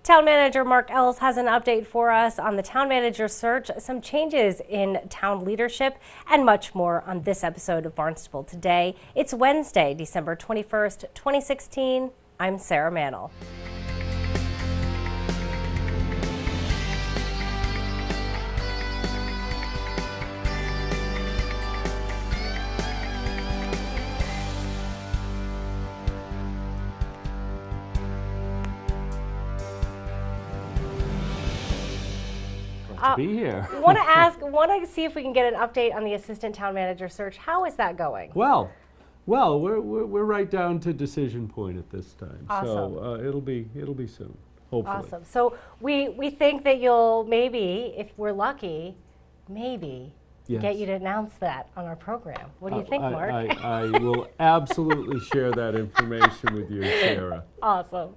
Town Manager Mark Ellis has an update for us on the town manager search, some changes in town leadership, and much more on this episode of Barnstable Today. It's Wednesday, December 21st, 2016. I'm Sarah Mannel. Be here. Want to see if we can get an update on the assistant town manager search. How is that going? Well, we're right down to decision point at this time. Awesome. So it'll be soon, hopefully. Awesome. So we think that you'll maybe, if we're lucky, Yes. get you to announce that on our program. What do you think, Mark? I will absolutely share that information with you, Sarah. Awesome.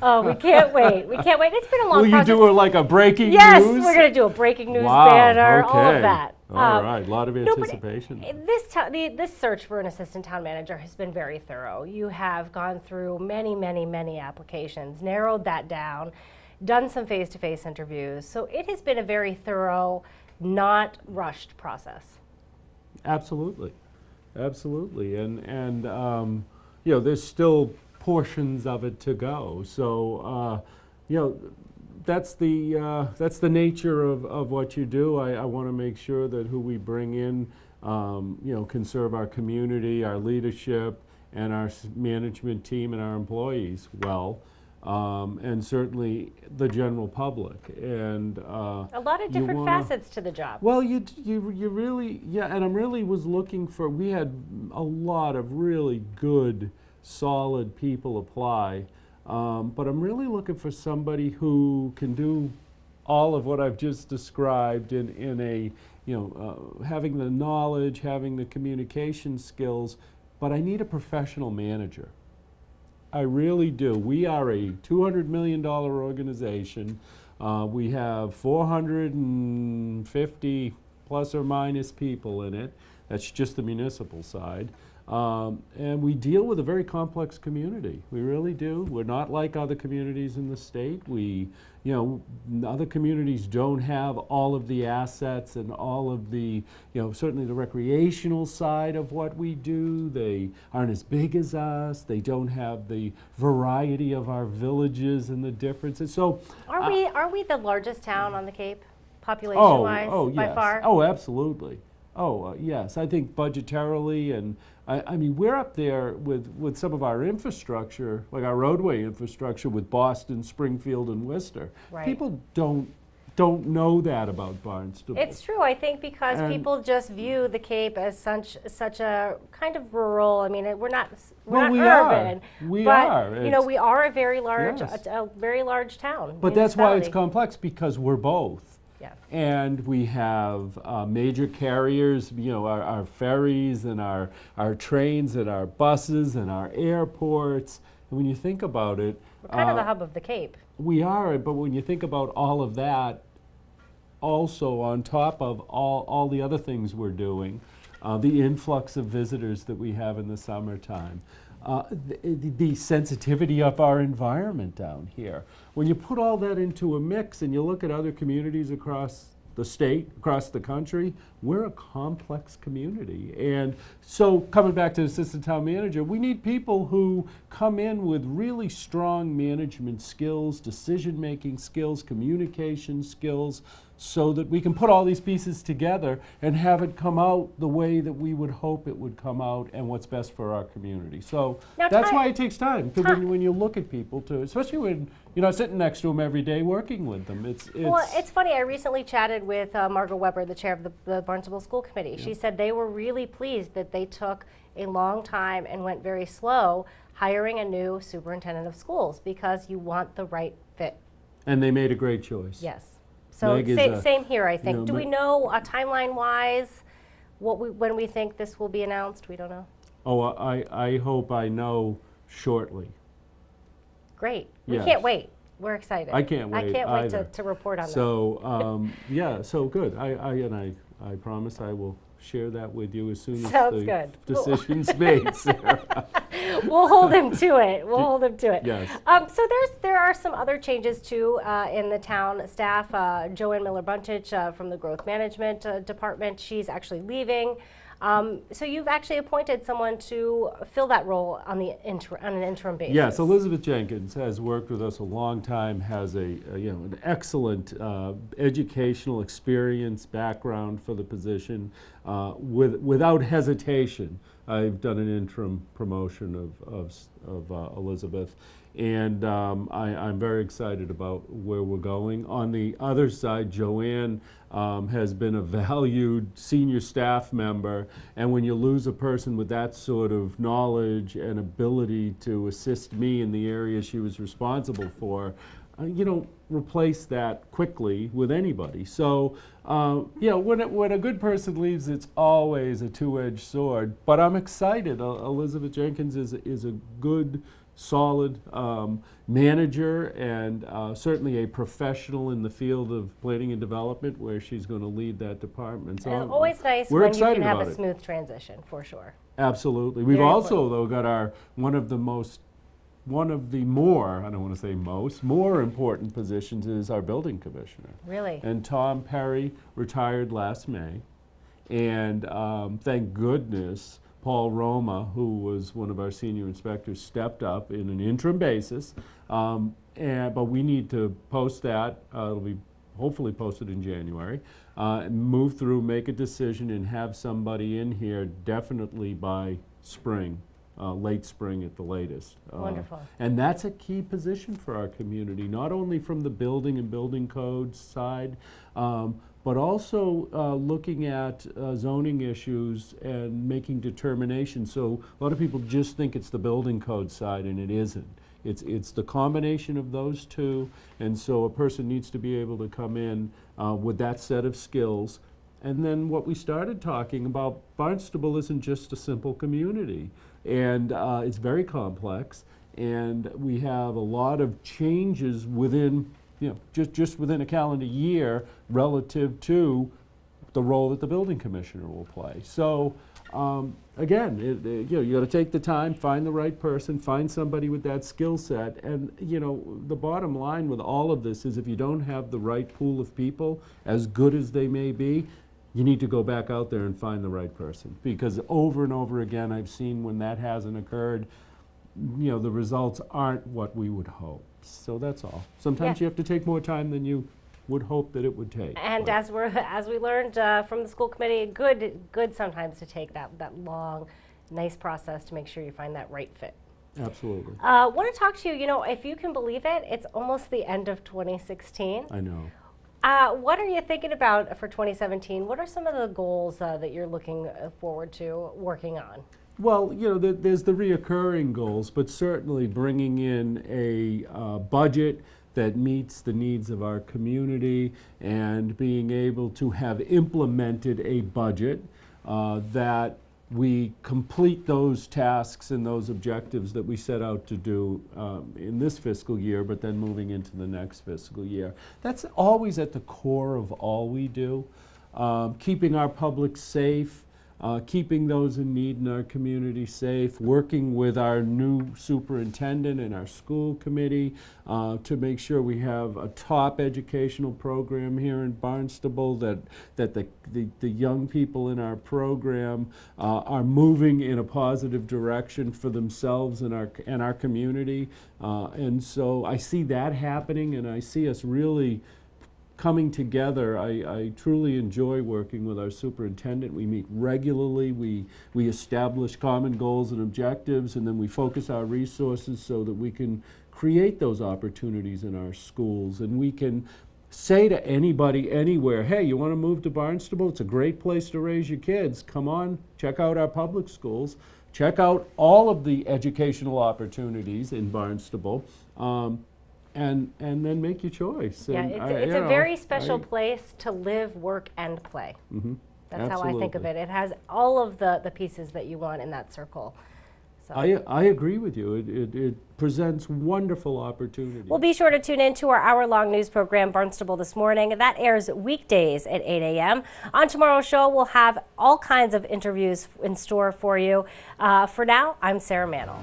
Oh, we can't wait. We can't wait. It's been a long Will process. you do like a breaking yes, news? Yes, we're going to do a breaking news Wow, banner, okay. all of that. All right, a lot of anticipation. This search for an assistant town manager has been very thorough. You have gone through many applications, narrowed that down, done some face-to-face interviews. So it has been a very thorough, not rushed process. Absolutely, and you know, there's still portions of it to go. So you know, that's the nature of what you do. I want to make sure that who we bring in, you know, can serve our community, our leadership, and our management team and our employees well. And certainly the general public, and a lot of different facets to the job. Well, you really, yeah, and I really was looking for. We had a lot of really good, solid people apply, but I'm really looking for somebody who can do all of what I've just described in a, you know, having the knowledge, having the communication skills, but I need a professional manager. I really do. We are a $200 million organization. We have 450 plus or minus people in it. That's just the municipal side. And we deal with a very complex community. We really do. We're not like other communities in the state. We, you know, other communities don't have all of the assets and all of the, you know, certainly the recreational side of what we do. They aren't as big as us. They don't have the variety of our villages and the differences. So, are we the largest town on the Cape, population-wise, by yes. far? Oh, absolutely. Oh, yes. I think budgetarily, and I mean, we're up there with some of our infrastructure, like our roadway infrastructure with Boston, Springfield, and Worcester. Right. People don't know that about Barnstable. It's true, I think, because people just view the Cape as such a kind of rural. I mean, we're not urban. We but, are. You know, we are a very large, Yes. a very large town. But that's why it's municipality. complex, because we're both. Yeah. And we have major carriers, you know, our ferries and our trains and our buses and our airports. And when you think about it, We're kind of the hub of the Cape. we are, but when you think about all of that, also on top of all the other things we're doing, the influx of visitors that we have in the summertime, the sensitivity of our environment down here. When you put all that into a mix and you look at other communities across the state, across the country, we're a complex community. And so coming back to assistant town manager, we need people who come in with really strong management skills, decision-making skills, communication skills, so that we can put all these pieces together and have it come out the way that we would hope it would come out and what's best for our community. So Now, that's why it takes time, because when you look at people, especially when you're not sitting next to them every day working with them. Well, it's funny. I recently chatted with Margot Weber, the chair of the Barnstable School Committee. Yeah. She said they were really pleased that they took a long time and went very slow hiring a new superintendent of schools, because you want the right fit. And they made a great choice. Yes. So same here, I think. You know, do we know timeline-wise when we think this will be announced? We don't know. Oh, I hope I know shortly. Great. Yes. We can't wait. We're excited. I can't wait. I can't wait either. to report on that. So yeah, so good. I promise I will share that with you as soon as Sounds the good. decision's made, Sarah. We'll hold him to it. We'll hold him to it. Yes. So there are some other changes too in the town staff. Joanne Miller-Buntich from the Growth Management Department, she's actually leaving. So you've actually appointed someone to fill that role on an interim basis. Yes, Elizabeth Jenkins has worked with us a long time, has an excellent educational experience background for the position. Without hesitation, I've done an interim promotion of Elizabeth, and I'm very excited about where we're going. On the other side, Joanne has been a valued senior staff member, and when you lose a person with that sort of knowledge and ability to assist me in the areas she was responsible for, you don't replace that quickly with anybody. So, when a good person leaves, it's always a two-edged sword. But I'm excited. Elizabeth Jenkins is a good, solid manager, and certainly a professional in the field of planning and development, where she's going to lead that department. So And it's always nice we're when you excited can have about a it. smooth transition, for sure. Absolutely. We've Very also, important. though, got one of the more, I don't want to say most, more important positions is our building commissioner. Really? And Tom Perry retired last May. And thank goodness Paul Roma, who was one of our senior inspectors, stepped up in an interim basis. But we need to post that. It'll be hopefully posted in January. Move through, make a decision, and have somebody in here definitely by spring. Late spring at the latest. Wonderful. And that's a key position for our community, not only from the building and building codes side, but also looking at zoning issues and making determinations. So a lot of people just think it's the building code side, and it isn't. It's the combination of those two, and so a person needs to be able to come in with that set of skills. And then what we started talking about, Barnstable isn't just a simple community, and it's very complex, and we have a lot of changes within, just within a calendar year relative to the role that the building commissioner will play. So again, you got to take the time, find the right person, find somebody with that skill set, and the bottom line with all of this is if you don't have the right pool of people, as good as they may be, you need to go back out there and find the right person, because over and over again I've seen when that hasn't occurred, the results aren't what we would hope. So that's all. Sometimes you have to take more time than you would hope that it would take. And as we learned from the school committee, good sometimes to take that long, nice process to make sure you find that right fit. Absolutely. Want to talk to you. If you can believe it, it's almost the end of 2016. I know. What are you thinking about for 2017? What are some of the goals that you're looking forward to working on? Well, there's the reoccurring goals, but certainly bringing in a budget that meets the needs of our community, and being able to have implemented a budget that we complete those tasks and those objectives that we set out to do in this fiscal year, but then moving into the next fiscal year. That's always at the core of all we do. Keeping our public safe, keeping those in need in our community safe, working with our new superintendent and our school committee to make sure we have a top educational program here in Barnstable, that the young people in our program are moving in a positive direction for themselves and our community. And so I see that happening, and I see us really coming together. I truly enjoy working with our superintendent. We meet regularly, we establish common goals and objectives, and then we focus our resources so that we can create those opportunities in our schools. And we can say to anybody, anywhere, hey, you want to move to Barnstable? It's a great place to raise your kids. Come on, check out our public schools. Check out all of the educational opportunities in Barnstable. And then make your choice. Yeah, it's a very special place to live, work, and play. Mm-hmm. That's how I think of it. It has all of the pieces that you want in that circle. So. I agree with you. It presents wonderful opportunities. Well, be sure to tune in to our hour-long news program, Barnstable This Morning. That airs weekdays at 8 a.m. On tomorrow's show, we'll have all kinds of interviews in store for you. For now, I'm Sarah Mantle.